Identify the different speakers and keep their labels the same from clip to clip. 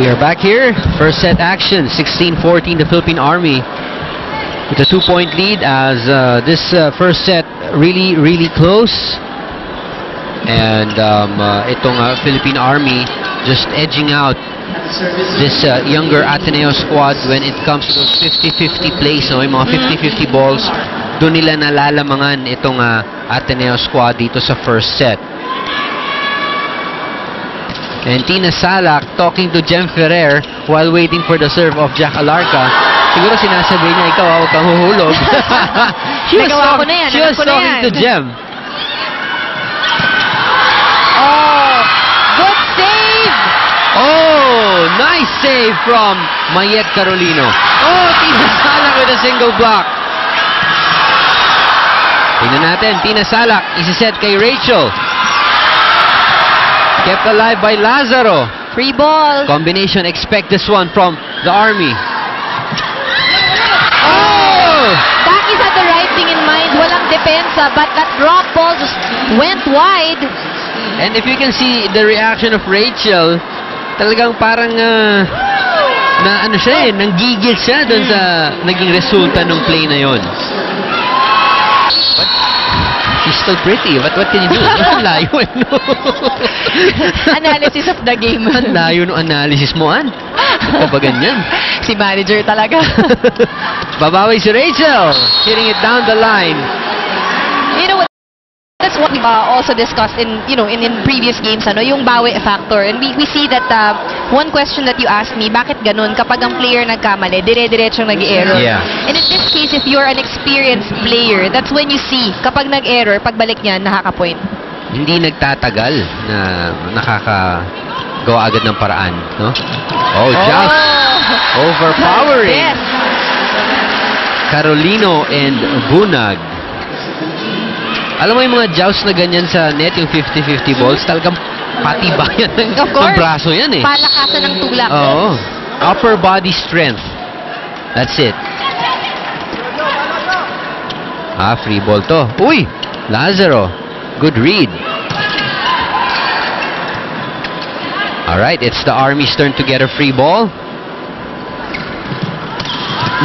Speaker 1: We are back here. First set action, 16-14 the Philippine Army with a 2-point lead as this first set really close. And itong Philippine Army just edging out this younger Ateneo squad when it comes to 50-50 plays. No? Yung mga 50-50 balls, doon nila nalalamangan itong Ateneo squad dito sa first set. And Tina Salak talking to Jem Ferrer while waiting for the serve of Jack Alarca. Siguro sinasabi niya, ikaw huwag kang huhulog. She was talking to Jem.
Speaker 2: Oh, good save!
Speaker 1: Oh, nice save from Mayet Carolino. Oh, Tina Salak with a single block. Tingnan natin, Tina Salak, isiset kay Rachel. Kept alive by Lazaro.
Speaker 2: Free ball.
Speaker 1: Combination, expect this one from the Army. Oh!
Speaker 2: Daki had the right thing in mind. Walang depensa, but that drop ball just went wide.
Speaker 1: And if you can see the reaction of Rachel, talagang parang na ano siya nanggigil siya dun sa naging resulta ng play na yon. But she's still pretty. What can you do? Ang layo, no?
Speaker 2: Analysis of the game.
Speaker 1: Ang layo ng analysis mo, An. Ito ba ganyan?
Speaker 2: Si manager talaga.
Speaker 1: Babawi si Rachel. Hitting it down the line.
Speaker 2: You know what? That's what we also discussed in previous games, yung bawi factor. And we see that one question that you asked me, bakit ganun kapag ang player nagkamali, dire-diretsong nag-error.
Speaker 1: Yeah. And
Speaker 2: in this case, if you're an experienced player, that's when you see kapag nag-error, pagbalik niya, nakaka-point.
Speaker 1: Hindi nagtatagal na nakakagawa agad ng paraan, no? Oh, joust. Overpowering.
Speaker 2: Yes.
Speaker 1: Carolino and Bunag. Alam mo yung mga joust na ganyan sa net, yung 50-50 balls, talagang patibayan ng braso yan eh.
Speaker 2: Palakasan ng tulak.
Speaker 1: Oo. Upper body strength. That's it. Free ball to. Uy! Lazaro. Good read. Alright, it's the Army's turn to get a free ball.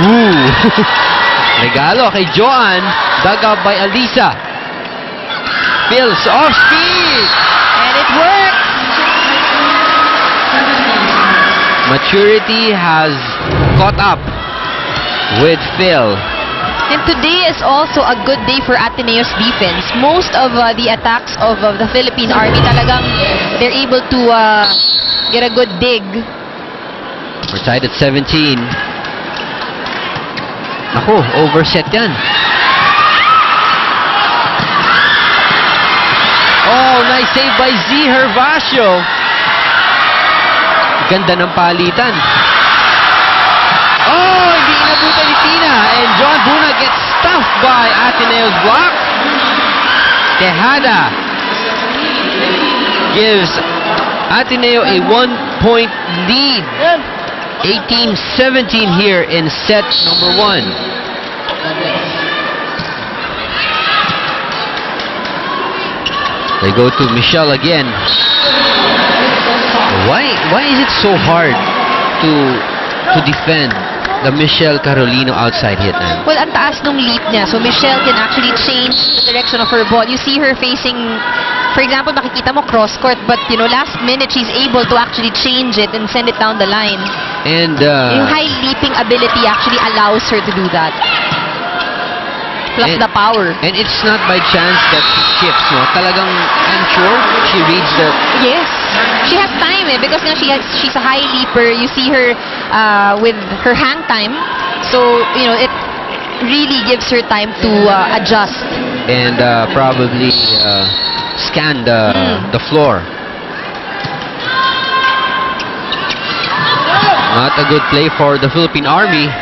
Speaker 1: Ooh! Regalo kay Joan. Dug up by Alisa. Phil's off speed!
Speaker 2: And it works!
Speaker 1: Maturity has caught up with Phil.
Speaker 2: And today is also a good day for Ateneo's defense. Most of the attacks of the Philippine Army talagang they're able to get a good dig.
Speaker 1: We're tied at 17. Naku, overset yan. Oh, nice save by Z. Hervasio. Ganda ng palitan. Oh, hindi inabutan ni Tina. And John Buna gets stuffed by Ateneo's block. Tejada gives Ateneo a 1-point lead. 18-17 here in set number 1. They go to Michelle again. Why is it so hard to defend the Michelle Carolino outside hit?
Speaker 2: Well, ang taas nung leap niya. So Michelle can actually change the direction of her ball. You see her facing, for example, makikita mo cross court, but last minute she's able to actually change it and send it down the line.
Speaker 1: And
Speaker 2: yung high leaping ability actually allows her to do that. Plus the power.
Speaker 1: And it's not by chance that she shifts, no? Talagang, I'm sure she reads the...
Speaker 2: Yes. She has time because she's a high leaper. You see her with her hang time. So, it really gives her time to adjust.
Speaker 1: And probably scan the floor. Not a good play for the Philippine Army.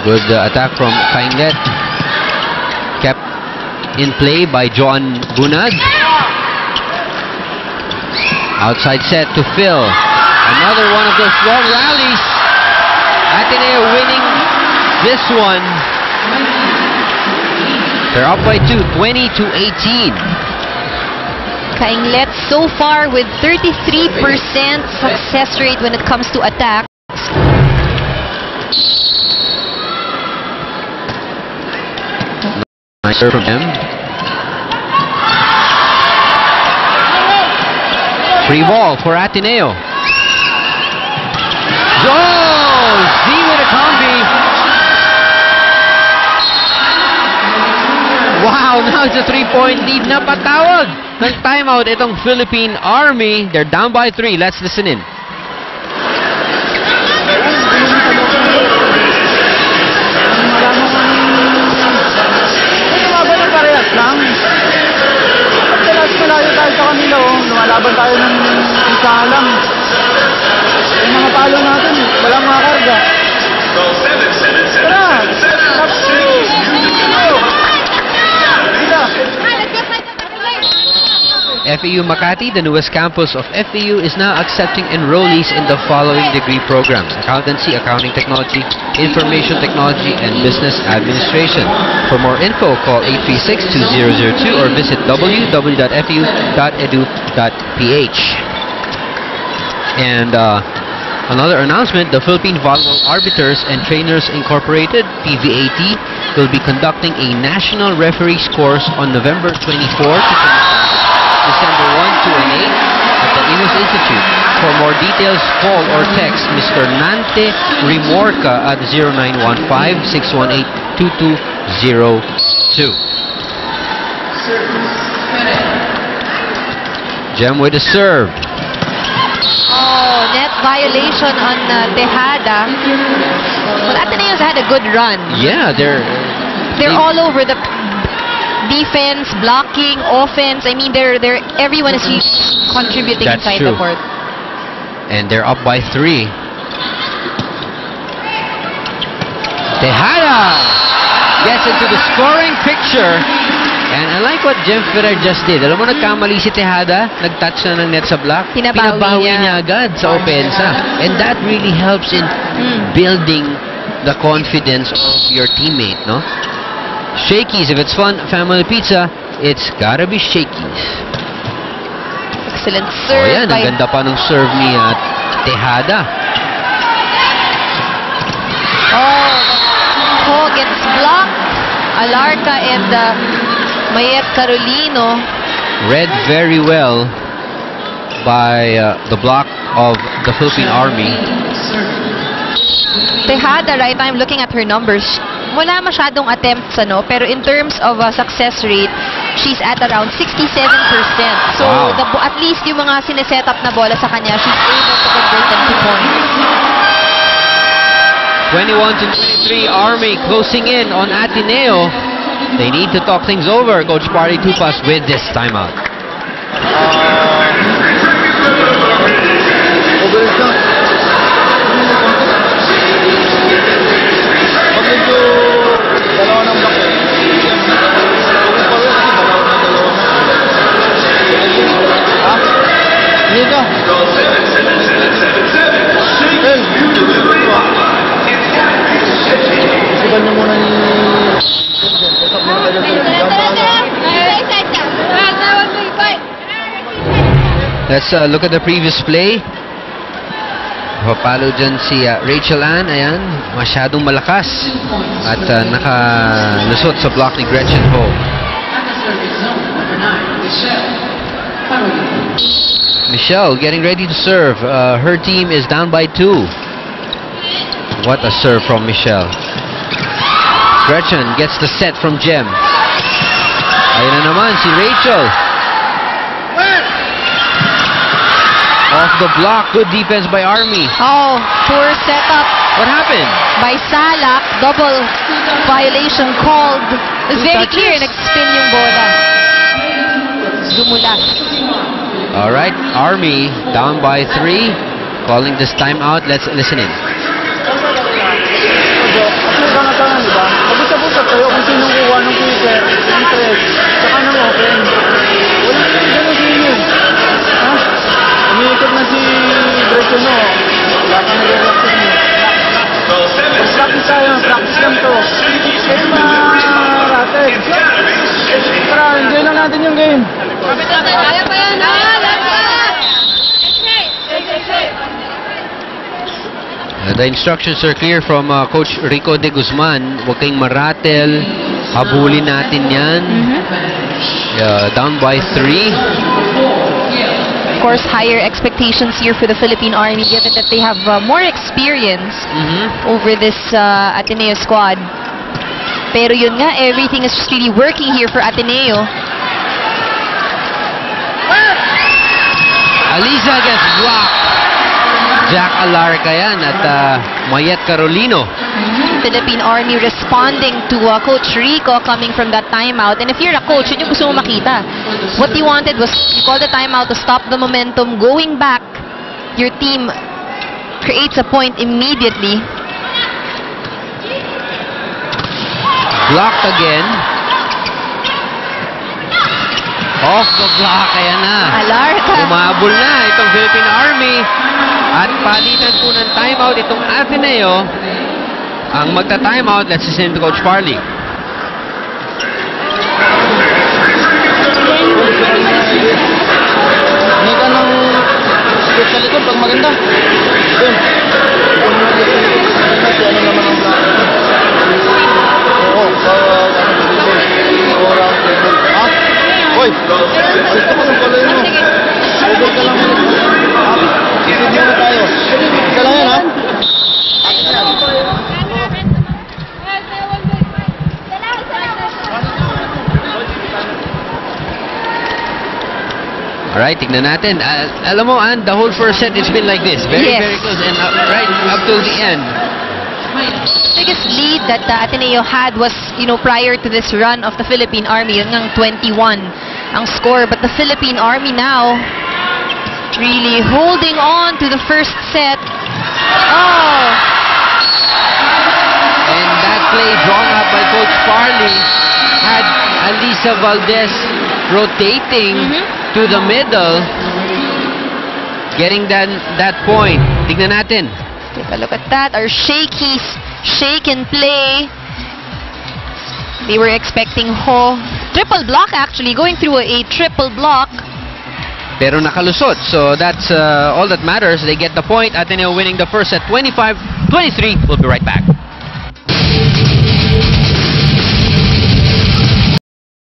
Speaker 1: Good attack from Kainget. Kept in play by Joan Bunag. Outside set to Phil. Another one of those long rallies. Ateneo winning this one. They're up by 2, 20-18.
Speaker 2: Kainglet so far with 33% success rate when it comes to attacks.
Speaker 1: Nice serve from him. Free ball for Ateneo. Oh! Z with a combi. Wow, now it's a 3-point lead na patawag ng timeout itong Philippine Army. They're down by 3. Let's listen in.
Speaker 3: Malayo tayo sa kanila, lumalaban tayo ng isa lang. Yung mga palo natin, walang makarga. Tara!
Speaker 1: FAU Makati, the newest campus of FAU, is now accepting enrollees in the following degree programs: Accountancy, Accounting Technology, Information Technology, and Business Administration. For more info, call 836-2002 or visit www.fu.edu.ph. And another announcement, the Philippine Volleyball Arbiters and Trainers Incorporated, PVAT, will be conducting a national referees course on November 24 to December 1, 2, and 8 at the Imus Institute. For more details, call or text Mr. Nante Rimorca at 0915-618-2202. Jem with a serve.
Speaker 2: Oh, net violation on Tejada. Well, Ateneo's had a good run.
Speaker 1: Yeah, they're
Speaker 2: all over the defense, blocking, offense. I mean, everyone is contributing
Speaker 1: That's
Speaker 2: inside
Speaker 1: true.
Speaker 2: the court.
Speaker 1: And they're up by 3. Tejada gets into the scoring picture. And I like what Jem Ferrer just did. Alam mo, nagkamali si Tejada, nag-touch na ng net sa block.
Speaker 2: Pinabawi
Speaker 1: niya agad sa opensa. And that really helps in building the confidence of your teammate, no? Shakey's, if it's fun, family pizza, it's gotta be Shakey's.
Speaker 2: Excellent serve.
Speaker 1: Oh yan, ang ganda pa ng serve ni Tejada.
Speaker 2: Oh, gets blocked. Alarca and Mayet Carolino.
Speaker 1: Read very well by the block of the Philippine Army.
Speaker 2: Tejada, right, I'm looking at her numbers. Wala masyadong attempts, pero in terms of success rate, she's at around 67%. So,
Speaker 1: wow.
Speaker 2: At least yung mga sineset up na bola sa kanya, she's able to convert them to points.
Speaker 1: 21-23, Army closing in on Ateneo. They need to talk things over. Coach Party Tupas with this timeout. Let's look at the previous play. Papalo dyan si Rachel Ann. Ayan, masyadong malakas. At nakalusot sa block ni Gretchen Ho. Michelle getting ready to serve. Her team is down by 2. What a serve from Michelle. Gretchen gets the set from Jem. Ayun na naman si Rachel. Off the block. Good defense by Army.
Speaker 2: Oh, poor setup.
Speaker 1: What happened?
Speaker 2: By Salak. Double violation called. It's very clear. Nag-spin yung bola. Dumulas.
Speaker 1: Alright, Army down by 3. Calling this timeout. Let's listen in.
Speaker 3: Mag-usap-usap kayo kung sinong kuha ng quicker, ng press, saka ng open. Walang gano'n sa inyo. Ha? Umiikot na si Gretchen, no? Wala ka nag-relax sa inyo. Practice tayo, practice lang to. Kayo ma-rated. Tara, enjoy lang natin yung game.
Speaker 2: Kaya pa yan,
Speaker 1: The instructions are clear from Coach Rico de Guzman. Huwag kayong maratel. Habulin natin yan. Down by 3.
Speaker 2: Of course, higher expectations here for the Philippine Army given that they have more experience over this Ateneo squad. Pero yun nga, everything is just really working here for Ateneo.
Speaker 1: Aliza gets blocked. Jack Alarca yan at Mayet Carolino.
Speaker 2: Philippine Army responding to Coach Rico coming from that timeout. And if you're a coach, yun yung gusto mo makita. What you wanted was you call the timeout to stop the momentum. Going back, your team creates a point immediately.
Speaker 1: Blocked again. Off the block, ayan na.
Speaker 2: Alarca.
Speaker 1: Umabol na itong Philippine Army. At palitan po ng timeout itong Ateneo. Ang magta-timeout, let's listen to Coach Parley.
Speaker 3: Hindi ka nang skip sa likod pag maganda. Doon. Kasi ano naman ang block? Oo, sa round table. Ha? Hoy! Alis ka pa ng pala mo. Table ka lang ulit. Ha? Isip muna tayo. Isa lang yan, ha?
Speaker 1: Alright, tignan natin. Alam mo, Ann, the whole first set, it's been like this. Very,
Speaker 2: Yes.
Speaker 1: very close. And right up till the end.
Speaker 2: Biggest lead that Ateneo had was, prior to this run of the Philippine Army, yun ngang 21 ang score. But the Philippine Army now really holding on to the first set. Oh!
Speaker 1: And that play drawn up by Coach Parley had Alisa Valdez rotating to the middle, getting that point. Tignan natin.
Speaker 2: Take a look at that. Our shake and play. They were expecting triple block actually, going through a triple block.
Speaker 1: Pero nakalusot. So that's all that matters. They get the point. Ateneo winning the first set 25-23. We'll be right back.